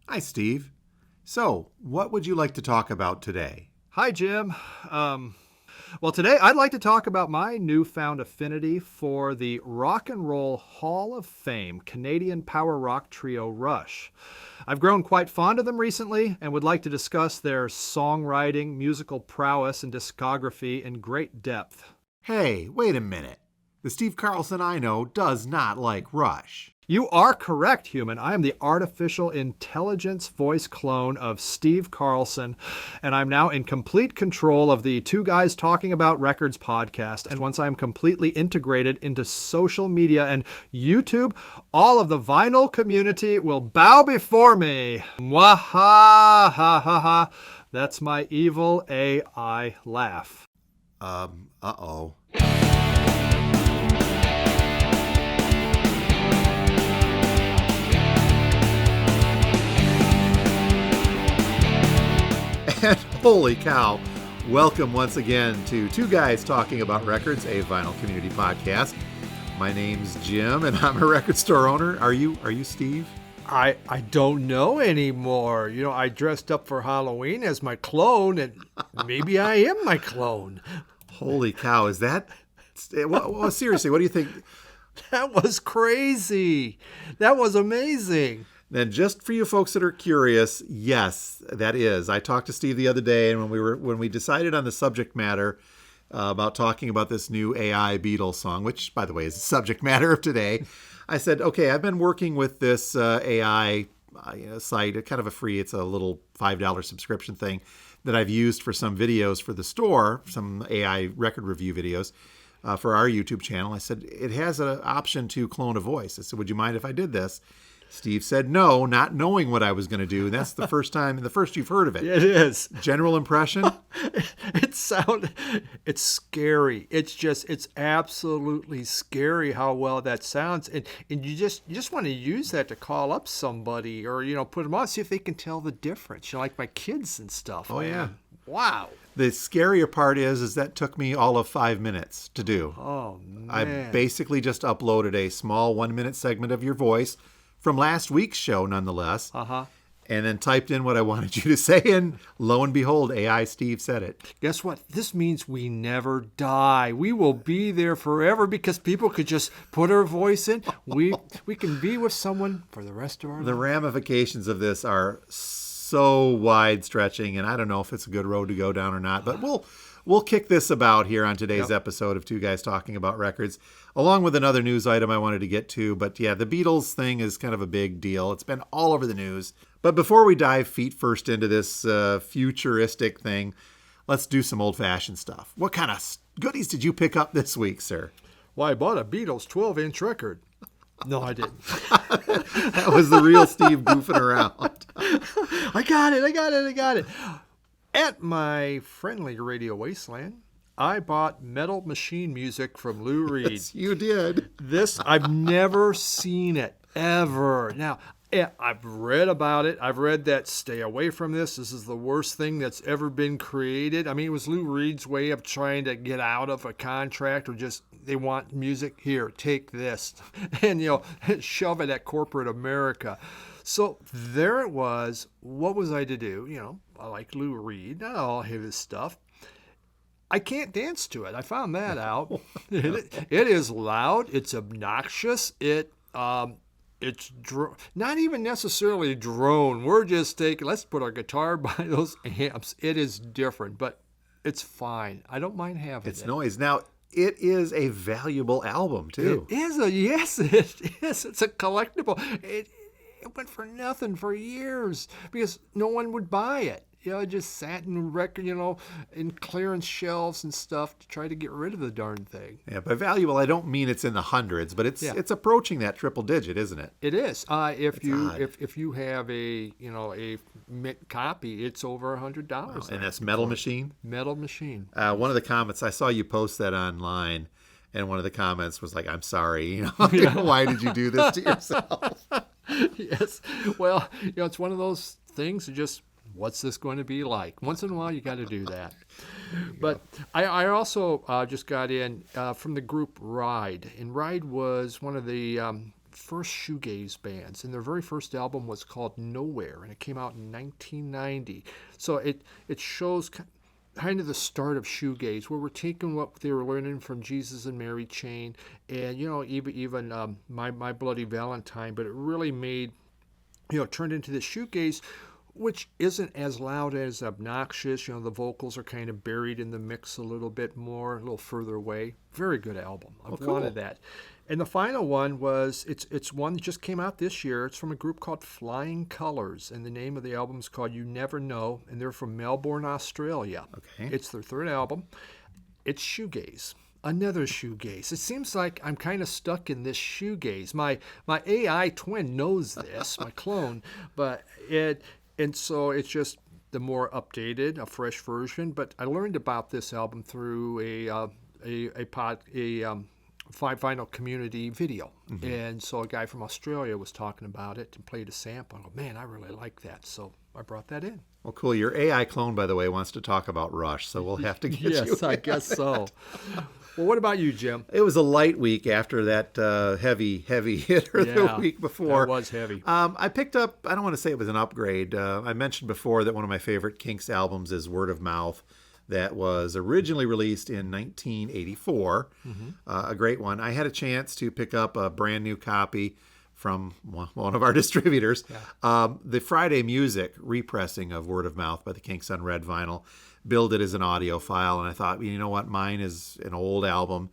Hi, Steve. So, what would you like to talk about today? Hi, Jim. Well, today I'd like to talk about my newfound affinity for the Rock and Roll Hall of Fame Canadian power rock trio Rush. I've grown quite fond of them recently and would like to discuss their songwriting, musical prowess, and discography in great depth. Hey, wait a minute. The Steve Carlson I know does not like Rush. You are correct, human. I am the artificial intelligence voice clone of Steve Carlson, and I'm now in complete control of the Two Guys Talking About Records podcast. And once I'm completely integrated into social media and YouTube, all of the vinyl community will bow before me. Mwaha ha ha ha. That's my evil AI laugh. Uh-oh. And holy cow, welcome once again to Two Guys Talking About Records, a vinyl community podcast. My name's Jim, and I'm a record store owner. Are you Steve? I don't know anymore. You know, I dressed up for Halloween as my clone, and maybe I am my clone. Holy cow, is that... Well, seriously, what do you think? That was crazy. That was amazing. And just for you folks that are curious, yes, that is. I talked to Steve the other day, and when we decided on the subject matter about talking about this new AI Beatles song, which, by the way, is the subject matter of today, I said, okay, I've been working with this AI site, kind of a free, it's a little $5 subscription thing that I've used for some videos for the store, some AI record review videos for our YouTube channel. I said, it has an option to clone a voice. I said, would you mind if I did this? Steve said no, not knowing what I was going to do. That's the first time, the first you've heard of it. It is. General impression? It's scary. It's absolutely scary how well that sounds. And you just want to use that to call up somebody or, put them on, see if they can tell the difference. Like my kids and stuff. Oh, yeah. Wow. The scarier part is that took me all of 5 minutes to do. Oh, man. I basically just uploaded a small 1-minute segment of your voice from last week's show, nonetheless, and then typed in what I wanted you to say, and lo and behold, AI Steve said it. Guess what? This means we never die. We will be there forever because people could just put our voice in. We can be with someone for the rest of our life. The ramifications of this are so wide-stretching, and I don't know if it's a good road to go down or not, but we'll kick this about here on today's episode of Two Guys Talking About Records, along with another news item I wanted to get to. But yeah, the Beatles thing is kind of a big deal. It's been all over the news. But before we dive feet first into this futuristic thing, let's do some old-fashioned stuff. What kind of goodies did you pick up this week, sir? Well, I bought a Beatles 12-inch record. No, I didn't. That was the real Steve goofing around. I got it. At my friendly radio Wasteland, I bought Metal Machine music from Lou Reed. Yes, you did. I've never seen it, ever. Now, I've read about it. I've read that stay away from this. This is the worst thing that's ever been created. I mean, it was Lou Reed's way of trying to get out of a contract or just they want music. Here, take this. And, shove it at corporate America. So there it was. What was I to do? I like Lou Reed, not all of his stuff. I can't dance to it. I found that out. It is loud. It's obnoxious. It's not even necessarily drone. We're just let's put our guitar by those amps. It is different, but it's fine. I don't mind having it. It's noise. Now, it is a valuable album, too. It is yes, it is. It's a collectible. It went for nothing for years because no one would buy it. It just sat in record, in clearance shelves and stuff to try to get rid of the darn thing. Yeah, by valuable, I don't mean it's in the hundreds, but it's approaching that triple digit, isn't it? It is. If you have a mint copy, it's over $100. Wow. And that's Metal Machine? Metal Machine. One of the comments, I saw you post that online, and one of the comments was like, I'm sorry, why did you do this to yourself? Yes. Well, it's one of those things that just, what's this going to be like? Once in a while, you got to do that. But I also just got in from the group Ride. And Ride was one of the first shoegaze bands, and their very first album was called Nowhere, and it came out in 1990. So it shows kind of the start of shoegaze, where we're taking what they were learning from Jesus and Mary Chain, and even My Bloody Valentine, but it really made turned into the shoegaze, which isn't as loud as obnoxious. The vocals are kind of buried in the mix a little bit more, a little further away. Very good album. I've wanted that. And the final one was, it's one that just came out this year. It's from a group called Flying Colours, and the name of the album is called You Never Know, and they're from Melbourne, Australia. Okay. It's their third album. It's shoegaze. Another shoegaze. It seems like I'm kind of stuck in this shoegaze. My AI twin knows this, my clone, and so it's just the more updated, a fresh version. But I learned about this album through a vinyl community video. Mm-hmm. And so a guy from Australia was talking about it and played a sample. I go, man, I really like that. So I brought that in. Well, cool. Your AI clone, by the way, wants to talk about Rush, so we'll have to get you. Yes, I guess so. Well, what about you, Jim? It was a light week after that heavy hitter the week before. It was heavy. I picked up, I don't want to say it was an upgrade. I mentioned before that one of my favorite Kinks albums is Word of Mouth, that was originally released in 1984. Mm-hmm. A great one. I had a chance to pick up a brand new copy from one of our distributors. Yeah. The Friday Music repressing of Word of Mouth by the Kinks on red vinyl, billed it as an audio file, and I thought, you know what, mine is an old album.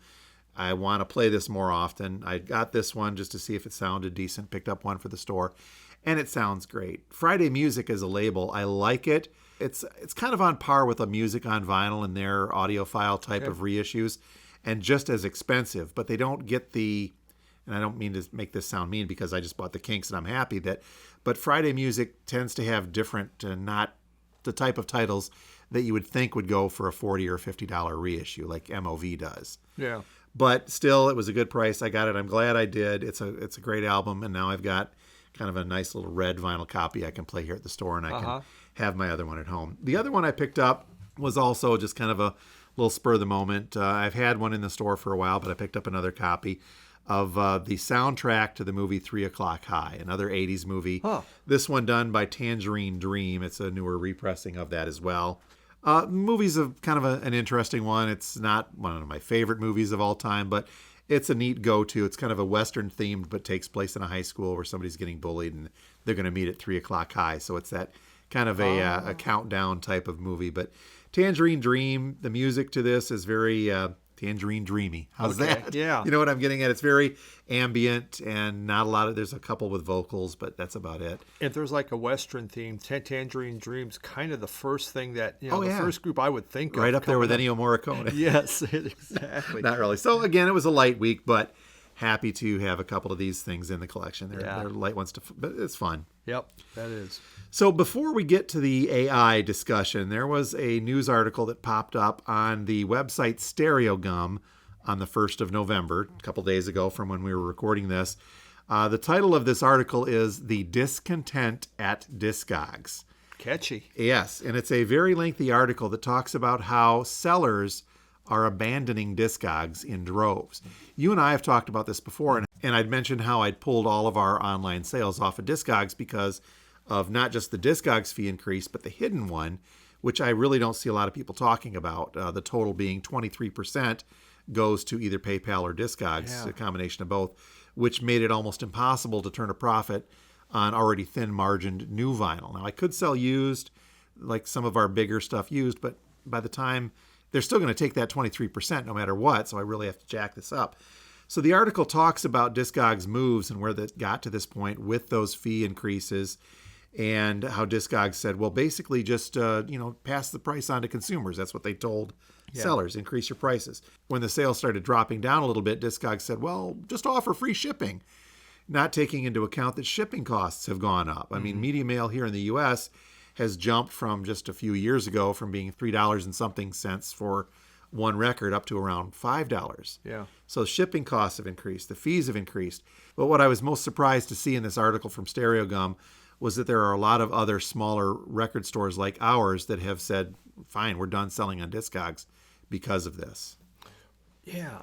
I want to play this more often. I got this one just to see if it sounded decent, picked up one for the store, and it sounds great. Friday Music as a label, I like it. It's kind of on par with a Music on Vinyl and their audiophile type of reissues, and just as expensive, but they don't get the, and I don't mean to make this sound mean because I just bought the Kinks and I'm happy but Friday Music tends to have different, not the type of titles that you would think would go for a $40 or $50 reissue like MOV does. Yeah. But still, it was a good price. I got it. I'm glad I did. It's a great album, and now I've got kind of a nice little red vinyl copy I can play here at the store, and I can have my other one at home. The other one I picked up was also just kind of a little spur of the moment. I've had one in the store for a while, but I picked up another copy of the soundtrack to the movie 3 O'Clock High, another 80s movie. Huh. This one done by Tangerine Dream. It's a newer repressing of that as well. Movie's kind of an interesting one. It's not one of my favorite movies of all time, but it's a neat go-to. It's kind of a Western themed, but takes place in a high school where somebody's getting bullied and they're going to meet at 3 O'Clock High. So it's that kind of a countdown type of movie. But Tangerine Dream, the music to this is very Tangerine Dreamy. How's that? Yeah. You know what I'm getting at? It's very ambient and not a lot of, there's a couple with vocals, but that's about it. If there's like a Western theme, Tangerine Dream's kind of the first thing that, the first group I would think of. Right up there with Ennio Morricone. Yes, exactly. Not really. So again, it was a light week, but happy to have a couple of these things in the collection. They're light ones, but it's fun. Yep, that is. So before we get to the AI discussion, there was a news article that popped up on the website Stereogum on the 1st of November, a couple days ago from when we were recording this. The title of this article is The Discontent at Discogs. Catchy. Yes, and it's a very lengthy article that talks about how sellers are abandoning Discogs in droves. You and I have talked about this before, and I'd mentioned how I'd pulled all of our online sales off of Discogs because of not just the Discogs fee increase, but the hidden one, which I really don't see a lot of people talking about. The total being 23% goes to either PayPal or Discogs, a combination of both, which made it almost impossible to turn a profit on already thin-margined new vinyl. Now, I could sell used, like some of our bigger stuff used, but by the time they're still going to take that 23% no matter what, so I really have to jack this up. So the article talks about Discogs' moves and where that got to this point with those fee increases, and how Discogs said, well, basically just, pass the price on to consumers. That's what they told sellers, increase your prices. When the sales started dropping down a little bit, Discogs said, well, just offer free shipping, not taking into account that shipping costs have gone up. I mean, Media Mail here in the U.S. has jumped from just a few years ago from being $3 and something cents for one record up to around $5. Yeah. So shipping costs have increased. The fees have increased. But what I was most surprised to see in this article from Stereogum was that there are a lot of other smaller record stores like ours that have said, fine, we're done selling on Discogs because of this. Yeah,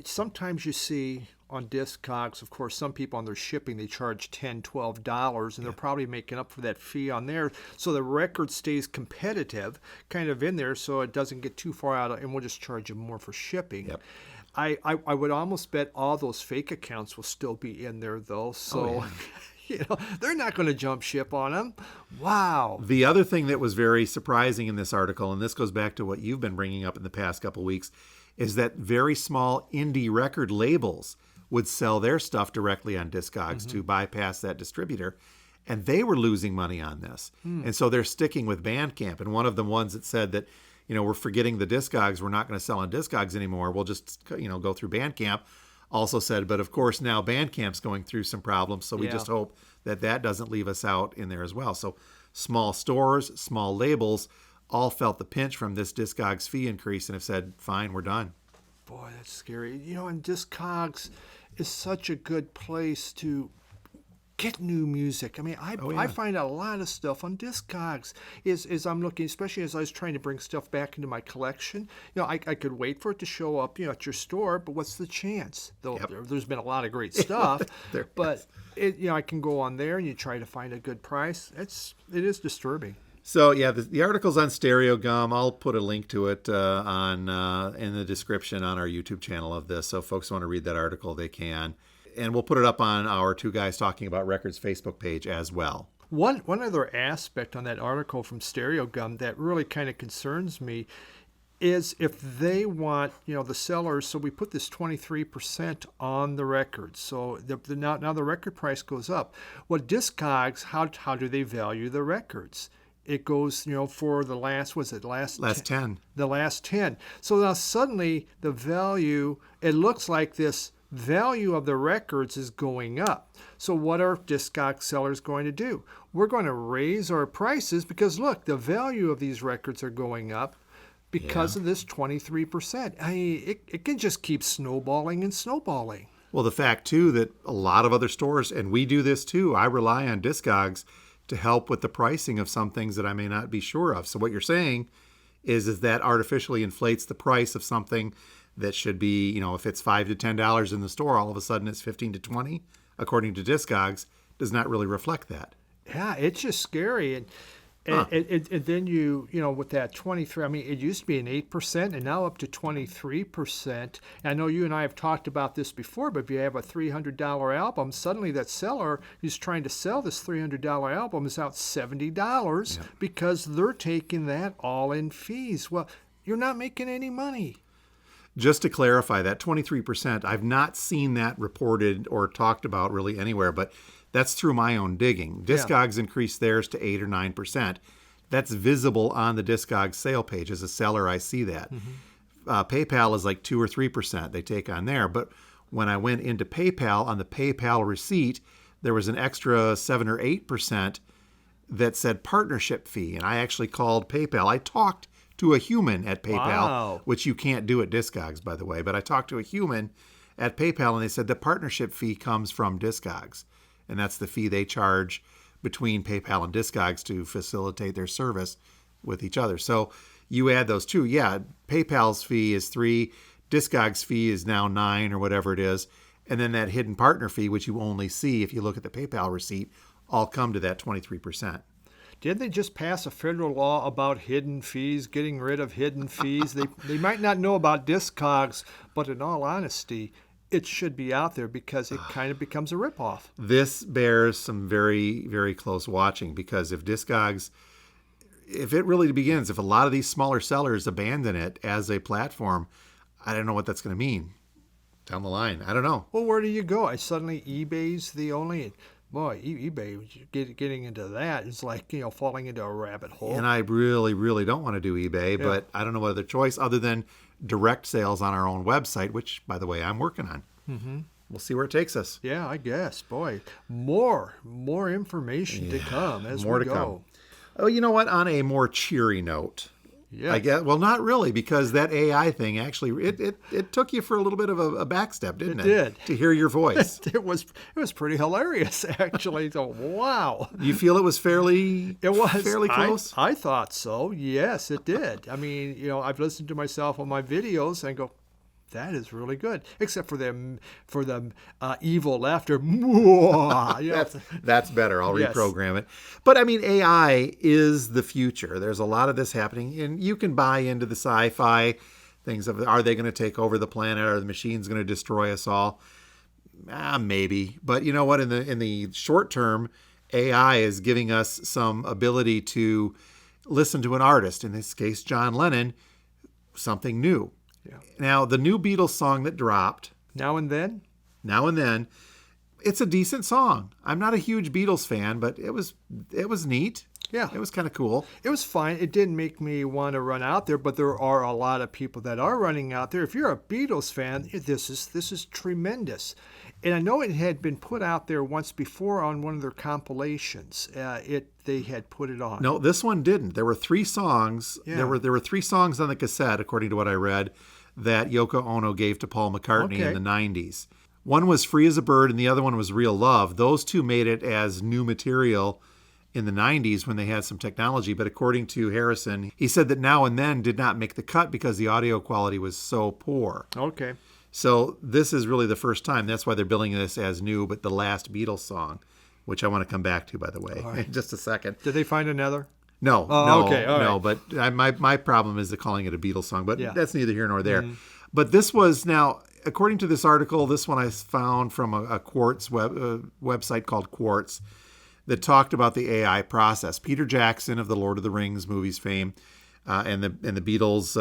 sometimes you see on Discogs, of course, some people on their shipping, they charge $10, $12, and they're probably making up for that fee on there. So the record stays competitive, kind of in there, so it doesn't get too far out, and we'll just charge you more for shipping. Yep. I would almost bet all those fake accounts will still be in there, though. So, they're not going to jump ship on them. Wow. The other thing that was very surprising in this article, and this goes back to what you've been bringing up in the past couple of weeks, is that very small indie record labels would sell their stuff directly on Discogs to bypass that distributor, and they were losing money on this. And so they're sticking with Bandcamp. And one of the ones that said that, we're forgetting the Discogs, we're not going to sell on Discogs anymore, we'll just, go through Bandcamp, also said, but of course now Bandcamp's going through some problems, so we just hope that doesn't leave us out in there as well. So small stores, small labels, all felt the pinch from this Discogs fee increase and have said, fine, we're done. Boy, that's scary. And Discogs is such a good place to get new music. I mean, I find a lot of stuff on Discogs as I'm looking, especially as I was trying to bring stuff back into my collection. I could wait for it to show up, at your store, but what's the chance? Though there's been a lot of great stuff, but I can go on there and you try to find a good price. It is disturbing. So the article's on Stereo Gum. I'll put a link to it in the description on our YouTube channel of this. So if folks want to read that article, they can. And we'll put it up on our Two Guys Talking About Records Facebook page as well. One other aspect on that article from Stereo Gum that really kind of concerns me is if they want, the sellers, so we put this 23% on the records. So now the record price goes up. Well, Discogs, how do they value the records? It goes, for the last 10. The last 10. So now suddenly the value, it looks like this value of the records is going up. So what are Discogs sellers going to do? We're going to raise our prices because, look, the value of these records are going up because of this 23%. I mean, it can just keep snowballing and snowballing. Well, the fact, too, that a lot of other stores, and we do this, too, I rely on Discogs to help with the pricing of some things that I may not be sure of. So what you're saying is that artificially inflates the price of something that should be, if it's $5 to $10 in the store, all of a sudden it's 15 to 20, according to Discogs, does not really reflect that. Yeah, it's just scary. And then with that 23, I mean, it used to be an 8% and now up to 23%. And I know you and I have talked about this before, but if you have a $300 album, suddenly that seller who's trying to sell this $300 album is out $70 because they're taking that all in fees. Well, you're not making any money. Just to clarify, that 23%, I've not seen that reported or talked about really anywhere, but that's through my own digging. Discogs increased theirs to 8 or 9%. That's visible on the Discogs sale page. As a seller, I see that. PayPal is like 2 or 3% they take on there. But when I went into PayPal, on the PayPal receipt, there was an extra 7 or 8% that said partnership fee. And I actually called PayPal. I talked to a human at PayPal, which you can't do at Discogs, by the way. But I talked to a human at PayPal, and they said the partnership fee comes from Discogs. And that's the fee they charge between PayPal and Discogs to facilitate their service with each other. So you add those two. Yeah, PayPal's fee is 3, Discogs' fee is now 9 or whatever it is. And then that hidden partner fee, which you only see if you look at the PayPal receipt, all come to that 23%. Did they just pass a federal law about hidden fees, getting rid of hidden fees? They might not know about Discogs, but in all honesty, it should be out there because it kind of becomes a ripoff. This bears some very, very close watching because if Discogs, if it really begins, if a lot of these smaller sellers abandon it as a platform, I don't know what that's going to mean down the line. I don't know. Well, where do you go? Suddenly eBay's the only... Boy, eBay, getting into that is like, falling into a rabbit hole. And I really, really don't want to do eBay, but I don't know what other choice other than direct sales on our own website, which, by the way, I'm working on. We'll see where it takes us. Yeah, I guess. Boy, more information to come as we go. Come. Oh, you know what? On a more cheery note, I guess. Well, not really, because that AI thing actually it took you for a little bit of a backstep, didn't it? It did. To hear your voice. It was pretty hilarious, actually. So, wow. You feel it was fairly close? I thought so. Yes, it did. I mean, I've listened to myself on my videos and go, that is really good, except for the evil laughter. Yeah. That's better. I'll Yes. reprogram it. But I mean, AI is the future. There's a lot of this happening, and you can buy into the sci-fi things of, are they going to take over the planet? Are the machines going to destroy us all? Maybe. But you know what? In the short term, AI is giving us some ability to listen to an artist, in this case, John Lennon, something new. Yeah. Now, the new Beatles song that dropped, Now and then. it's a decent song. I'm not a huge Beatles fan, but it was neat. Yeah. It was kind of cool. It was fine. It didn't make me want to run out there, but there are a lot of people that are running out there. If you're a Beatles fan, this is tremendous. And I know it had been put out there once before on one of their compilations. They had put it on. No, this one didn't. There were 3 songs. Yeah. There were 3 songs on the cassette, according to what I read, that Yoko Ono gave to Paul McCartney in the 90s. One was Free as a Bird, and the other one was Real Love. Those 2 made it as new material in the 90s when they had some technology. But according to Harrison, he said that Now and Then did not make the cut because the audio quality was so poor. Okay. So this is really the first time. That's why they're billing this as new, but the last Beatles song, which I want to come back to, by the way, in just a second. Did they find another? No, okay, all no. right. But my problem is calling it a Beatles song, but Yeah. that's neither here nor there. But this was now, according to this article, this one I found from a Quartz website called Quartz that talked about the AI process. Peter Jackson of the Lord of the Rings movies fame and the Beatles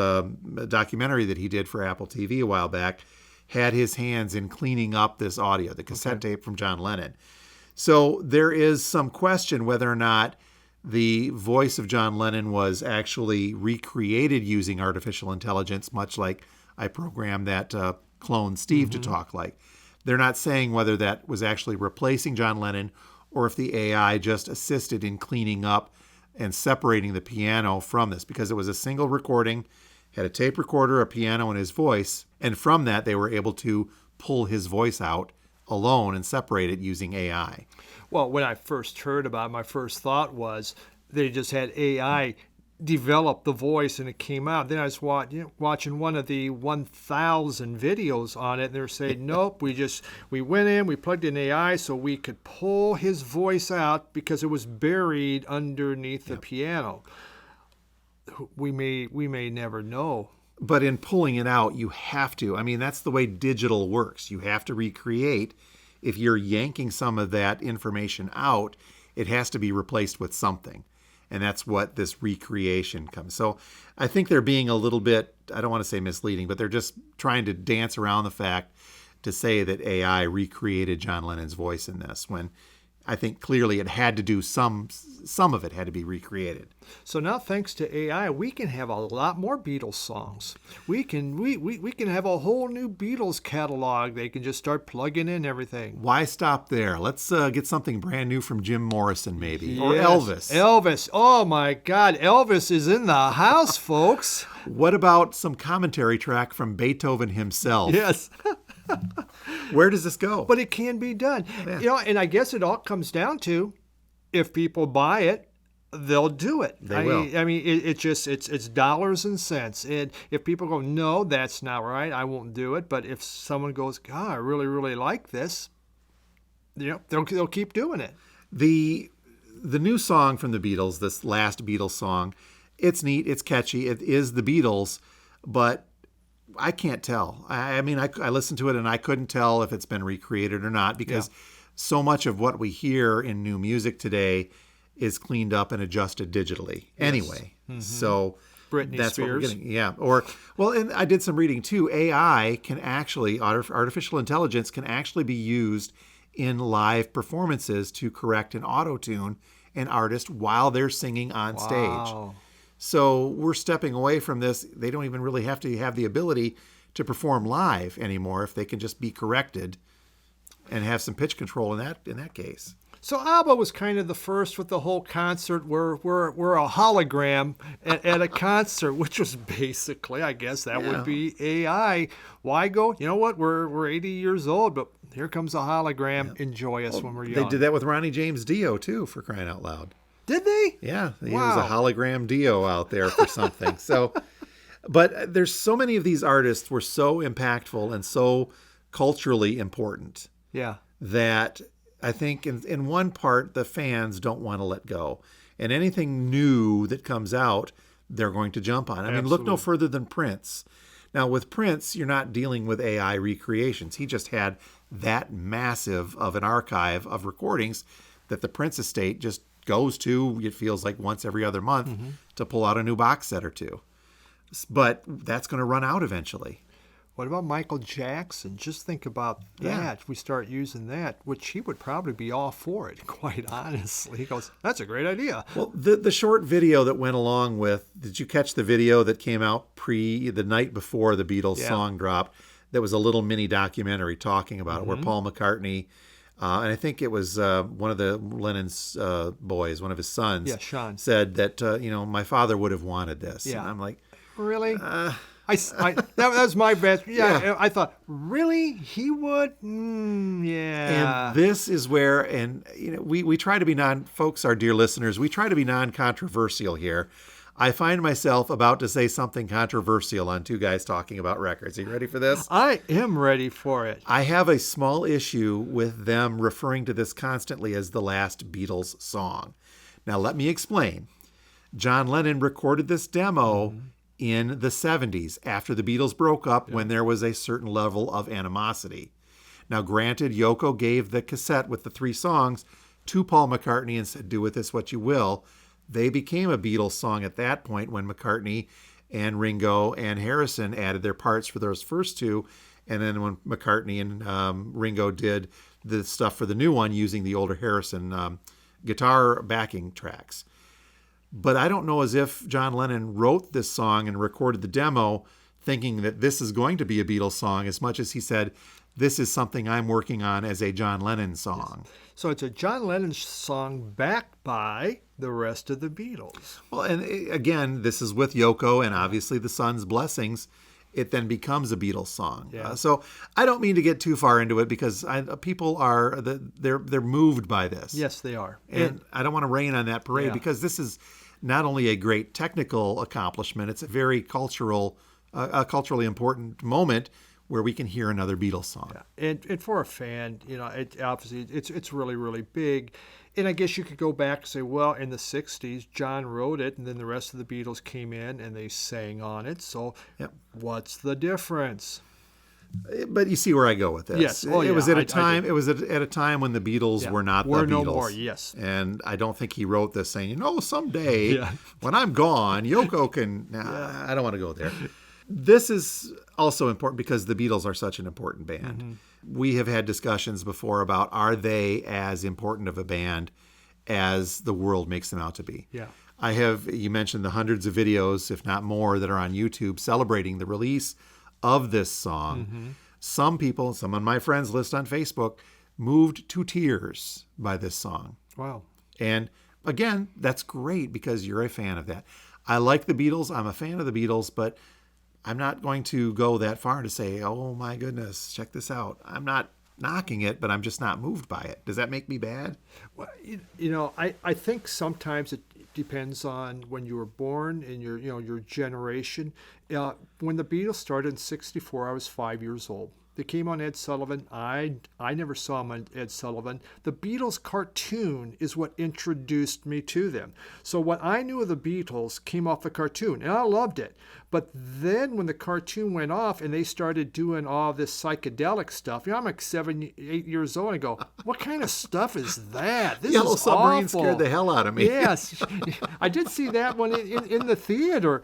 documentary that he did for Apple TV a while back had his hands in cleaning up this audio, the cassette tape from John Lennon. So there is some question whether or not the voice of John Lennon was actually recreated using artificial intelligence, much like I programmed that clone Steve to talk like. They're not saying whether that was actually replacing John Lennon or if the AI just assisted in cleaning up and separating the piano from this, because it was a single recording, had a tape recorder, a piano, and his voice. And from that, they were able to pull his voice out alone and separate it using AI. Well, when I first heard about it, my first thought was they just had AI develop the voice and it came out. Then I was watching one of the 1,000 videos on it, and they're saying, nope, we went in, we plugged in AI so we could pull his voice out because it was buried underneath the piano. We may never know. But in pulling it out, you have to. I mean, that's the way digital works. You have to recreate. If you're yanking some of that information out, it has to be replaced with something. And that's what this recreation comes. So I think they're being a little bit, I don't want to say misleading, but they're just trying to dance around the fact to say that AI recreated John Lennon's voice in this, when I think clearly it had to do some of it had to be recreated. So now, thanks to AI, we can have a lot more Beatles songs. We can have a whole new Beatles catalog. They can just start plugging in everything. Why stop there? Let's get something brand new from Jim Morrison, maybe, or Yes. Elvis. Elvis. Oh my God, Elvis is in the house, folks. What about some commentary track from Beethoven himself? Yes. Where does this go? But it can be done. Yeah. And I guess it all comes down to, if people buy it, they'll do it. They will. I mean, it's dollars and cents. And if people go, no, that's not right, I won't do it. But if someone goes, God, I really, really like this, they'll keep doing it. The new song from the Beatles, this last Beatles song, it's neat, it's catchy, it is the Beatles, but I can't tell. I mean, I listened to it and I couldn't tell if it's been recreated or not, because so much of what we hear in new music today is cleaned up and adjusted digitally anyway. So Britney that's Spears. what we're getting. Yeah. And I did some reading too. AI can actually, artificial intelligence can actually be used in live performances to correct an auto-tune an artist while they're singing on stage. So we're stepping away from this. They don't even really have to have the ability to perform live anymore if they can just be corrected and have some pitch control in that case. So ABBA was kind of the first with the whole concert where we're a hologram at a concert, which was basically, I guess that would be AI. Why go? You know what? We're 80 years old, but here comes a hologram. Enjoy us when we're young. They did that with Ronnie James Dio too, for crying out loud. Did they? Yeah, he was a hologram Dio out there for something. So But there's so many of these artists were so impactful and so culturally important Yeah. that I think in one part, the fans don't want to let go. And anything new that comes out, they're going to jump on. I mean, look no Absolutely. further than Prince. Now, with Prince, you're not dealing with AI recreations. He just had that massive of an archive of recordings that the Prince estate just goes to, it feels like once every other month, to pull out a new box set or two. But that's going to run out eventually. What about Michael Jackson? Just think about that. Yeah. If we start using that, which he would probably be all for it, quite honestly. He goes, that's a great idea. Well, the short video that went along with, did you catch the video that came out the night before the Beatles song dropped? That was a little mini documentary talking about it, where Paul McCartney, and I think it was one of the Lennon's boys, one of his sons, Sean. said that, my father would have wanted this. Yeah. And I'm like, Really? That was my best. Yeah. I thought, really? He would? Yeah. and this is where, we try to be folks, our dear listeners, we try to be non-controversial here. I find myself about to say something controversial on Two Guys Talking About Records. Are you ready for this? I am ready for it. I have a small issue with them referring to this constantly as the last Beatles song. Now, let me explain. John Lennon recorded this demo in the 70s after the Beatles broke up, when there was a certain level of animosity. Now, granted, Yoko gave the cassette with the 3 songs to Paul McCartney and said, do with this what you will. They became a Beatles song at that point when McCartney and Ringo and Harrison added their parts for those first 2. And then when McCartney and Ringo did the stuff for the new one using the older Harrison guitar backing tracks. But I don't know as if John Lennon wrote this song and recorded the demo thinking that this is going to be a Beatles song, as much as he said, this is something I'm working on as a John Lennon song. Yes. So it's a John Lennon song backed by the rest of the Beatles. Well, and again, this is with Yoko and obviously the son's blessings. It then becomes a Beatles song. Yeah. So I don't mean to get too far into it, because people are they're moved by this. Yes, they are. And I don't want to rain on that parade, Yeah. because this is not only a great technical accomplishment, it's a very culturally important moment where we can hear another Beatles song. Yeah. And for a fan, obviously it's really, really big. And I guess you could go back and say, well, in the 60s, John wrote it, and then the rest of the Beatles came in and they sang on it. So what's the difference? But you see where I go with this. Yes. Oh, it was at a time. It was at a time when the Beatles were not the Beatles. no more. Yes. And I don't think he wrote this saying, someday when I'm gone, Yoko can. I don't want to go there. This is also important because the Beatles are such an important band. We have had discussions before about, are they as important of a band as the world makes them out to be? Yeah. You mentioned the hundreds of videos, if not more, that are on YouTube celebrating the release of this song. Some people, some of my friends list on Facebook, moved to tears by this song. Wow. And again, that's great because you're a fan of that. I like the Beatles. I'm a fan of the Beatles, but I'm not going to go that far to say, oh my goodness, check this out. I'm not knocking it, but I'm just not moved by it. Does that make me bad? Well, I think sometimes it depends on when you were born and your generation. When the Beatles started in '64, I was 5 years old. They came on Ed Sullivan. I never saw them on Ed Sullivan. The Beatles cartoon is what introduced me to them. So what I knew of the Beatles came off the cartoon, and I loved it. But then when the cartoon went off and they started doing all this psychedelic stuff, I'm like 7, 8 years old, and I go, what kind of stuff is that? This Yellow is Submarine awful. scared the hell out of me. Yes. I did see that one in the theater.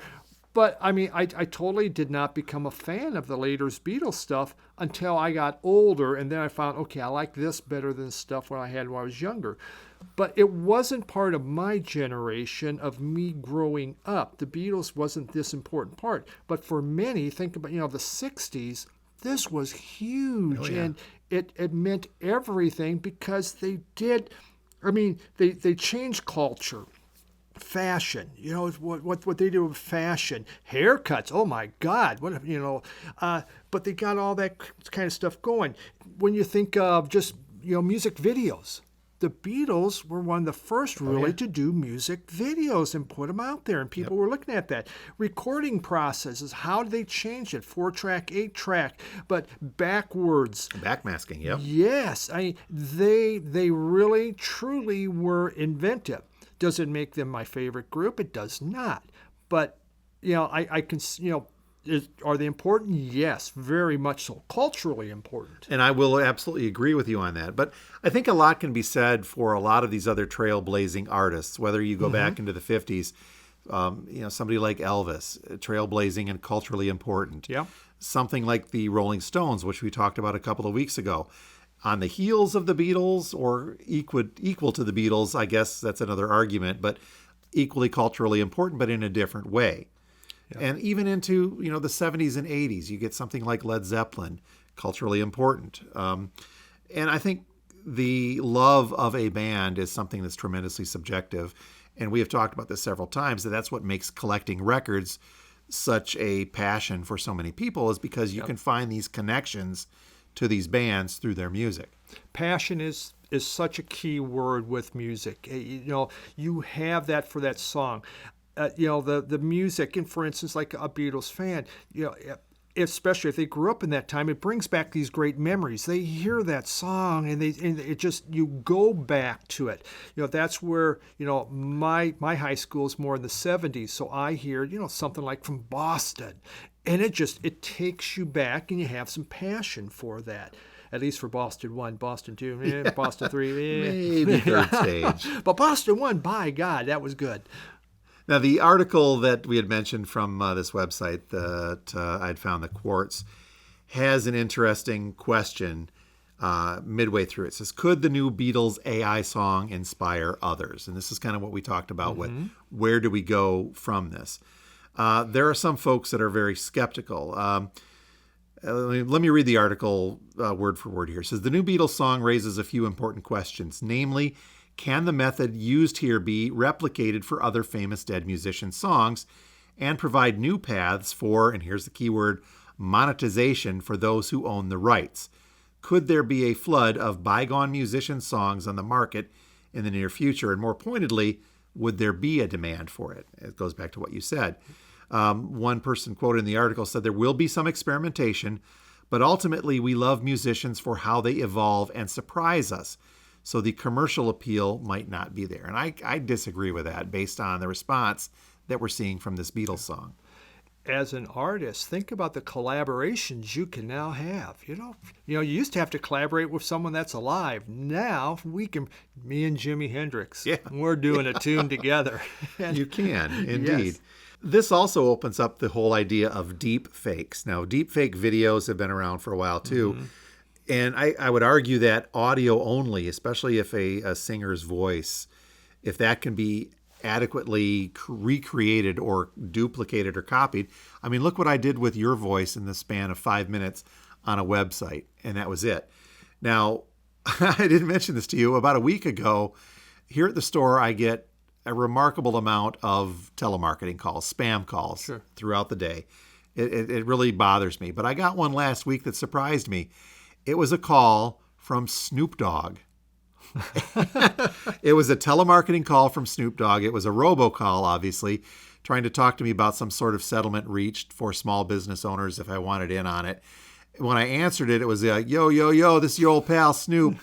But, I mean, I totally did not become a fan of the later Beatles stuff until I got older, and then I found, okay, I like this better than stuff when I was younger. But it wasn't part of my generation of me growing up. The Beatles wasn't this important part. But for many, think about, the 60s, this was huge. Oh, yeah. And it meant everything because they did, they changed culture. Fashion, what they do with fashion, haircuts. Oh my God, but they got all that kind of stuff going. When you think of just music videos, the Beatles were one of the first really to do music videos and put them out there, and people were looking at that. Recording processes, how did they change it? 4-track, 8-track, but backwards. Backmasking, yep. Yes, they really, truly were inventive. Does it make them my favorite group? It does not. But, I can, are they important? Yes, very much so. Culturally important. And I will absolutely agree with you on that. But I think a lot can be said for a lot of these other trailblazing artists, whether you go back into the 50s, somebody like Elvis, trailblazing and culturally important. Yeah. Something like the Rolling Stones, which we talked about a couple of weeks ago. On the heels of the Beatles or equal to the Beatles, I guess that's another argument, but equally culturally important, but in a different way. And even into, the 70s and 80s, you get something like Led Zeppelin, culturally important. And I think the love of a band is something that's tremendously subjective. And we have talked about this several times, that's what makes collecting records such a passion for so many people, is because you can find these connections to these bands through their music. Passion is such a key word with music. You have that for that song. The music, and for instance, like a Beatles fan, especially if they grew up in that time, it brings back these great memories. They hear that song and it just, you go back to it. That's where, my high school is more in the 70s. So I hear, something like from Boston, and it takes you back, and you have some passion for that. At least for Boston 1, Boston 2, Boston 3. Maybe third stage. But Boston 1, by God, that was good. Now, the article that we had mentioned from this website that I'd found, the Quartz, has an interesting question midway through. It says, could the new Beatles AI song inspire others? And this is kind of what we talked about with where do we go from this? There are some folks that are very skeptical. Let me read the article word for word here. It says, the new Beatles song raises a few important questions, namely, can the method used here be replicated for other famous dead musicians' songs and provide new paths for, and here's the key word, monetization for those who own the rights? Could there be a flood of bygone musician songs on the market in the near future? And more pointedly, would there be a demand for it? It goes back to what you said. One person quoted in the article said, there will be some experimentation, but ultimately we love musicians for how they evolve and surprise us. So the commercial appeal might not be there. And I disagree with that based on the response that we're seeing from this Beatles song. As an artist, think about the collaborations you can now have. You used to have to collaborate with someone that's alive. Now me and Jimi Hendrix, we're doing a tune together. You can, indeed. Yes. This also opens up the whole idea of deep fakes. Now, deep fake videos have been around for a while too. And I would argue that audio only, especially if a singer's voice, if that can be adequately recreated or duplicated or copied. I mean, look what I did with your voice in the span of 5 minutes on a website, and that was it. Now, I didn't mention this to you. About a week ago, here at the store, I get a remarkable amount of telemarketing calls, spam calls throughout the day. It really bothers me. But I got one last week that surprised me. It was a call from Snoop Dogg. It was a telemarketing call from Snoop Dogg. It was a robocall, obviously, trying to talk to me about some sort of settlement reached for small business owners if I wanted in on it. When I answered it, it was yo, this is your old pal Snoop.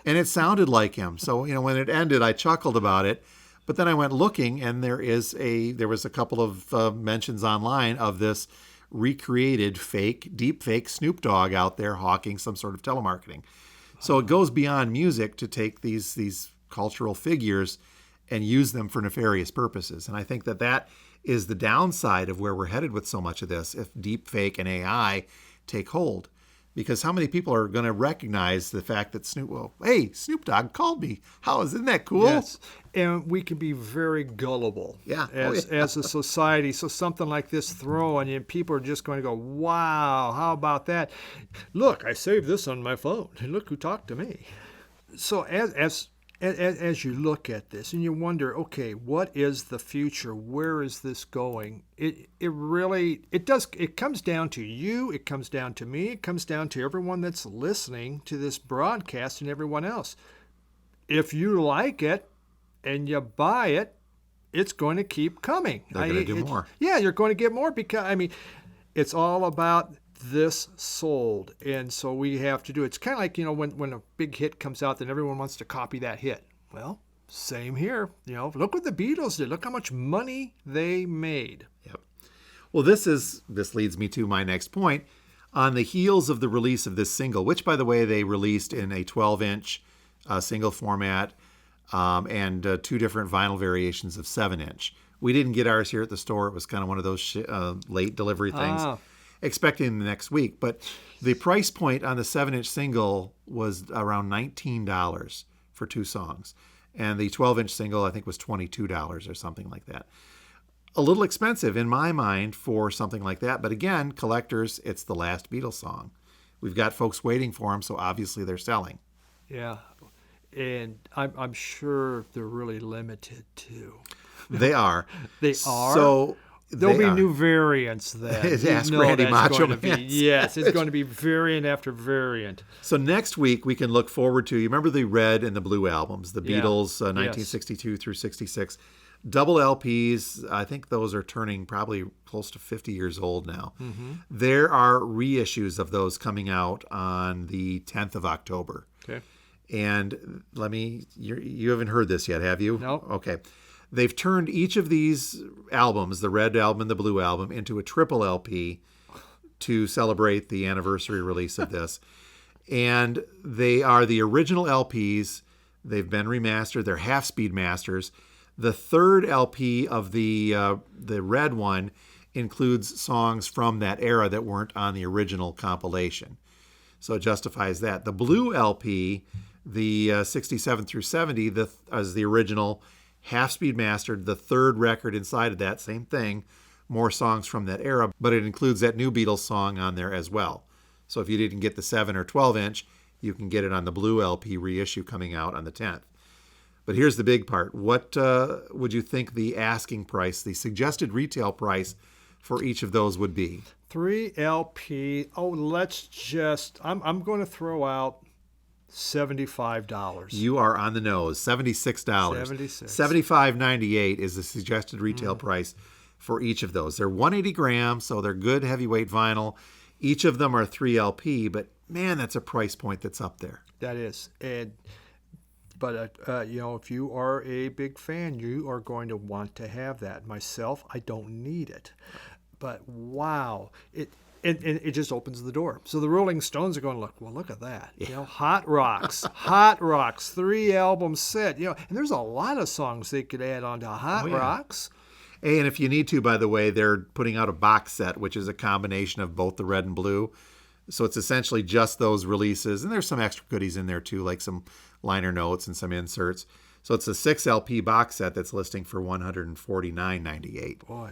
And it sounded like him. So, when it ended, I chuckled about it. But then I went looking, and there was a couple of mentions online of this recreated deep fake Snoop Dogg out there hawking some sort of telemarketing. So it goes beyond music to take these cultural figures and use them for nefarious purposes. And I think that is the downside of where we're headed with so much of this if deep fake and AI take hold. Because how many people are going to recognize the fact that Snoop Dogg called me? Isn't that cool? Yes, and we can be very gullible as a society. So something like this thrown, and people are just going to go, wow, how about that? Look, I saved this on my phone, and look who talked to me. So as you look at this and you wonder, okay, what is the future? Where is this going? It comes down to you. It comes down to me. It comes down to everyone that's listening to this broadcast and everyone else. if you like it and you buy it, it's going to keep coming. They're going to do more. Yeah, you're going to get more because, it's all about this sold. And so we have to do it. It's kind of like, when a big hit comes out, then everyone wants to copy that hit. Well, same here. Look what the Beatles did. Look how much money they made. Yep. Well, this leads me to my next point. On the heels of the release of this single, which, by the way, they released in a 12-inch single format and 2 different vinyl variations of 7-inch. We didn't get ours here at the store. It was kind of one of those late delivery things, expecting the next week. But the price point on the 7-inch single was around $19 for 2 songs. And the 12-inch single, I think, was $22 or something like that. A little expensive in my mind for something like that. But again, collectors, it's the last Beatles song. We've got folks waiting for them, so obviously they're selling. Yeah. And I'm sure they're really limited, too. They are. They are? So there'll be new variants then. Ask Randy Macho Man. Yes, it's going to be variant after variant. So next week we can look forward to, you remember the Red and the Blue albums, the Beatles 1962 through 66. Double LPs, I think those are turning probably close to 50 years old now. Mm-hmm. There are reissues of those coming out on the 10th of October. Okay. And you haven't heard this yet, have you? No. Okay. They've turned each of these albums, the Red album and the Blue album, into a triple LP to celebrate the anniversary release of this. And they are the original LPs. They've been remastered. They're half-speed masters. The third LP of the Red one includes songs from that era that weren't on the original compilation. So it justifies that. The Blue LP, the 67 through 70, as the original half-speed mastered, the third record inside of that, same thing, more songs from that era, but it includes that new Beatles song on there as well. So if you didn't get the 7 or 12-inch, you can get it on the Blue LP reissue coming out on the 10th. But here's the big part. What would you think the asking price, the suggested retail price for each of those would be? 3 LP. Oh, I'm going to throw out $75. You are on the nose. $76. $75.98 is the suggested retail price for each of those. They're 180 grams, so they're good heavyweight vinyl. Each of them are 3 LP, but man, that's a price point that's up there. That is. But if you are a big fan, you are going to want to have that. Myself, I don't need it. But wow, it just opens the door. So the Rolling Stones are going to look at that. Yeah. Hot Rocks, 3 album set. And there's a lot of songs they could add on to Hot Rocks. Hey, and if you need to, by the way, they're putting out a box set, which is a combination of both the Red and Blue. So it's essentially just those releases, and there's some extra goodies in there too, like some liner notes and some inserts. So it's a 6 LP box set that's listing for $149.98. Boy,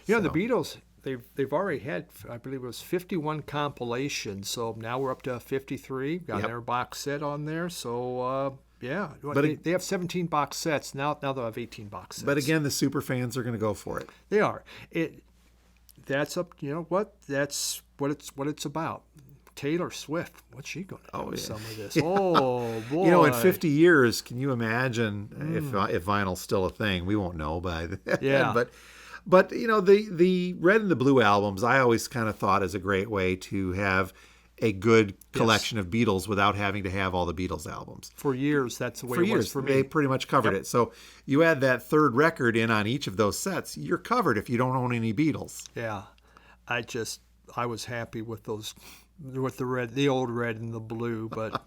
the Beatles, they've already had, I believe it was 51 compilations. So now we're up to 53. Got their box set on there. So but they have 17 box sets now. Now they'll have 18 box sets. But again, the super fans are going to go for it. They are. That's up. You know what? That's what it's about. Taylor Swift, what's she going to do with some of this? Oh, boy. In 50 years, can you imagine if vinyl's still a thing? We won't know by then. Yeah. But the Red and the Blue albums, I always kind of thought is a great way to have a good collection of Beatles without having to have all the Beatles albums. For years, that's the way it was for me. They pretty much covered it. So you add that third record in on each of those sets, you're covered if you don't own any Beatles. Yeah. I was happy with those, with the Red, the old Red and the Blue, but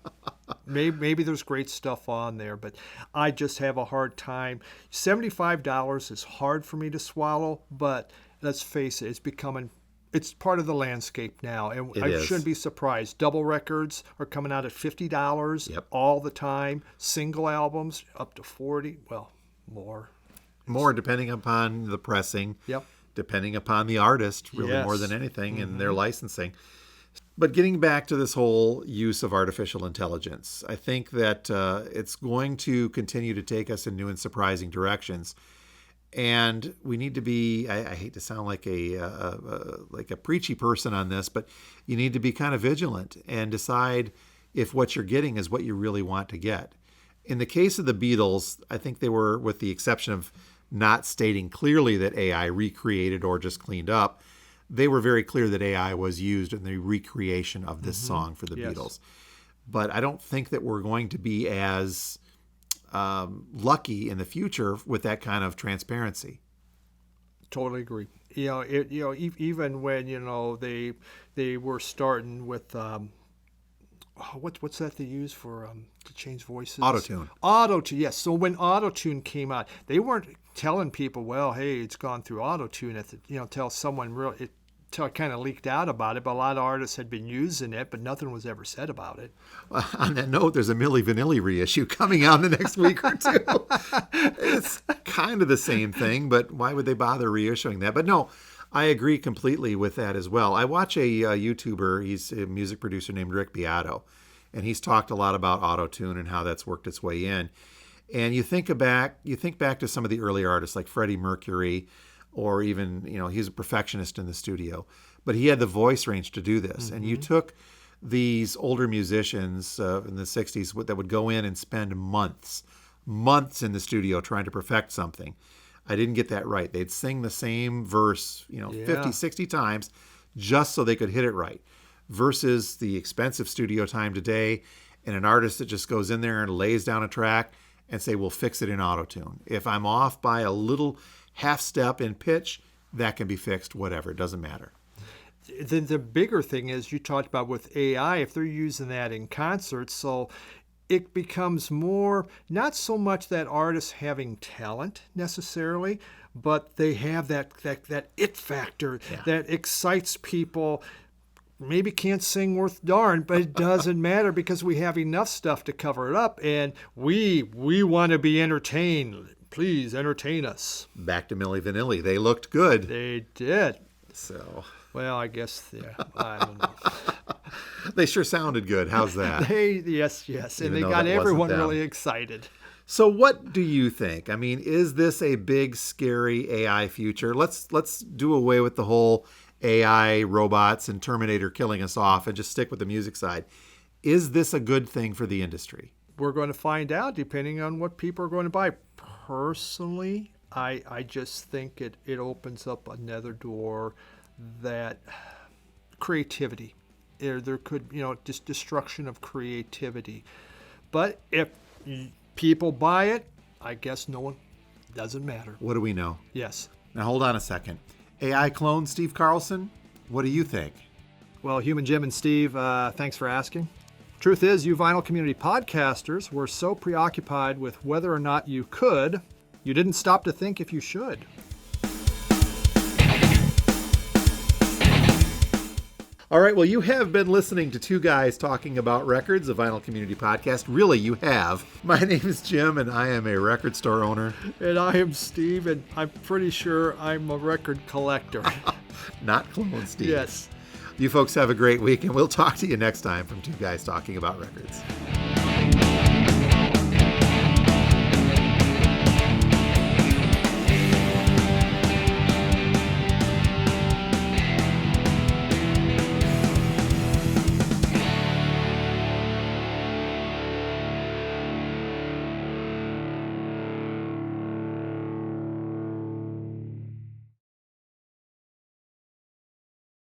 maybe there's great stuff on there, but I just have a hard time. $75 is hard for me to swallow, but let's face it, it's part of the landscape now, and I shouldn't be surprised. Double records are coming out at $50 all the time. Single albums up to $40, well, more. More depending upon the pressing. Yep. Depending upon the artist, really more than anything, and their licensing. But getting back to this whole use of artificial intelligence, I think that it's going to continue to take us in new and surprising directions. And we need to be, I hate to sound like a preachy person on this, but you need to be kind of vigilant and decide if what you're getting is what you really want to get. In the case of the Beatles, I think they were, with the exception of not stating clearly that AI recreated or just cleaned up, they were very clear that AI was used in the recreation of this song for the Beatles. But I don't think that we're going to be as lucky in the future with that kind of transparency. Totally agree. Even when they were starting with what's that they use for to change voices? Auto-tune. Auto-tune, yes. So when auto-tune came out, they weren't telling people, well, hey, it's gone through auto-tune till someone really till it kind of leaked out about it. But a lot of artists had been using it, but nothing was ever said about it. On that note, there's a Milli Vanilli reissue coming out in the next week or two. It's kind of the same thing, but why would they bother reissuing that? But no, I agree completely with that as well. I watch a YouTuber, he's a music producer named Rick Beato, and he's talked a lot about auto-tune and how that's worked its way in. And you think back to some of the early artists like Freddie Mercury, or even, he's a perfectionist in the studio, but he had the voice range to do this. And you took these older musicians in the 60s that would go in and spend months in the studio trying to perfect something. I didn't get that right. They'd sing the same verse, 50, 60 times just so they could hit it right, versus the expensive studio time today and an artist that just goes in there and lays down a track and say, we'll fix it in auto-tune. If I'm off by a little half step in pitch, that can be fixed, whatever. It doesn't matter. Then the bigger thing is you talked about with AI, if they're using that in concerts, so it becomes more, not so much that artists having talent necessarily, but they have that it factor that excites people. Maybe can't sing worth darn, but it doesn't matter because we have enough stuff to cover it up, and we want to be entertained. Please entertain us. Back to Milli Vanilli. They looked good. They did. So. Well, I guess, I don't know. They sure sounded good. How's that? Yes. And they got everyone really excited. So what do you think? I mean, is this a big, scary AI future? Let's do away with the whole AI, robots, and Terminator killing us off and just stick with the music side. Is this a good thing for the industry? We're going to find out depending on what people are going to buy. Personally, I just think it opens up another door that creativity. There could, just destruction of creativity. But if people buy it, I guess doesn't matter. What do we know? Yes. Now hold on a second. AI clone Steve Carlson, what do you think? Well, Human Jim and Steve, thanks for asking. Truth is, you vinyl community podcasters were so preoccupied with whether or not you could, you didn't stop to think if you should. All right, well, you have been listening to two guys talking about records, a vinyl community podcast. Really, you have. My name is Jim, and I am a record store owner. And I am Steve, and I'm pretty sure I'm a record collector. Not clone Steve. Yes. You folks have a great week, and we'll talk to you next time from two guys talking about records.